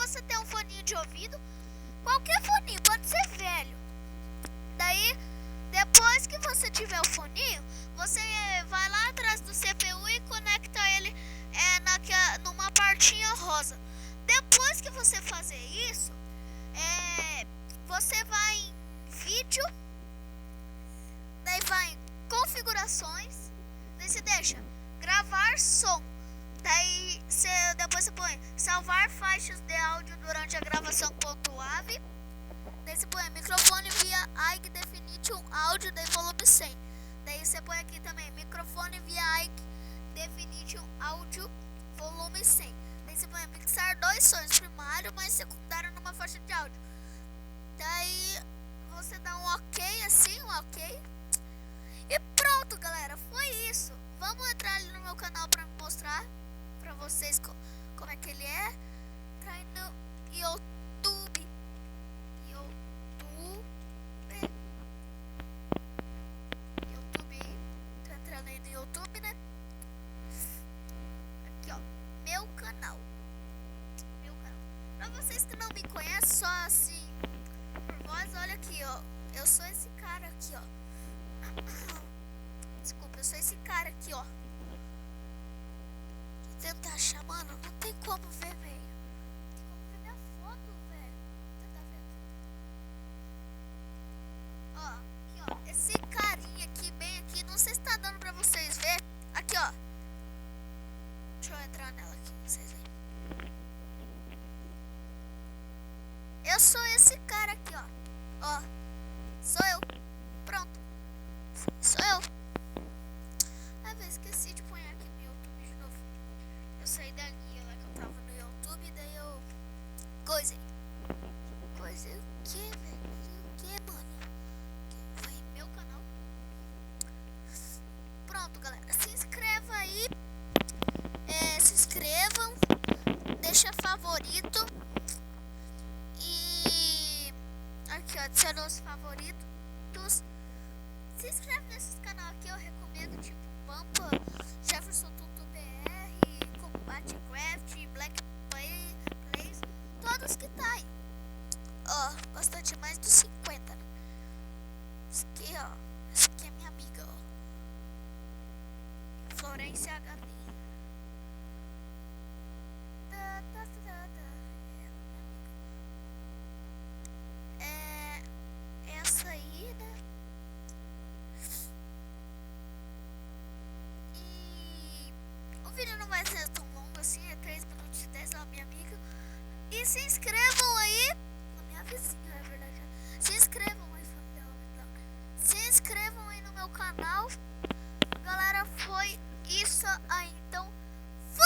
você tem um foninho de ouvido, qualquer foninho, pode ser velho. Daí, depois que você tiver o foninho, você vai lá atrás do CPU e conecta ele numa partinha rosa. Depois que você fazer isso, você vai em vídeo, daí vai em configurações, daí você deixa gravar som. Daí depois você põe salvar faixas de áudio durante a gravação .wav. Daí você põe microfone via High Definition áudio de volume 100. Daí você põe aqui também microfone via High Definition áudio volume 100. Daí você põe mixar dois sons, primário mais secundário numa faixa de áudio. Daí você dá um ok assim, um ok. E pronto, galera, foi isso. Vamos entrar ali no meu canal pra mostrar pra vocês como é que ele é. Entrar aí no YouTube. Tô entrando aí no YouTube, né? Aqui, ó, meu canal. Pra vocês que não me conhecem, só assim por voz, olha aqui, ó. Eu sou esse cara aqui, ó. Desculpa, eu sou esse cara aqui, ó. Vou tentar achar, mano, não tem como ver, velho. Não tem como ver minha foto, velho. Você tá vendo? Ó, aqui, ó. Esse carinha aqui, bem aqui. Não sei se tá dando pra vocês ver. Aqui, ó. Deixa eu entrar nela aqui pra vocês verem. Eu sou esse cara aqui, ó. Ó. Sou eu. Pronto. Sou eu. Esqueci de pôr aqui no YouTube de novo. Eu saí da linha lá que eu tava no YouTube, daí eu coisei o que, velho? O que, mano? Foi meu canal. Pronto, galera, se inscreva aí. Se inscrevam, deixa favorito e aqui, ó, adiciona os favoritos. Se inscreve nesses canal aqui, eu recomendo, tipo Pampa, Jefferson Tutu BR, Combate Craft, Black Plays, todos que tá aí. Ó, bastante mais dos 50, né? Esse aqui, ó, esse aqui é minha amiga, ó, Florência HD. Essa aí, né? O vídeo não vai ser tão longo assim, é 3 minutos e 10, ó, minha amiga. E se inscrevam aí. A minha vizinha, é verdade. Se inscrevam aí, família. Se inscrevam aí no meu canal. Galera, foi isso aí. Então,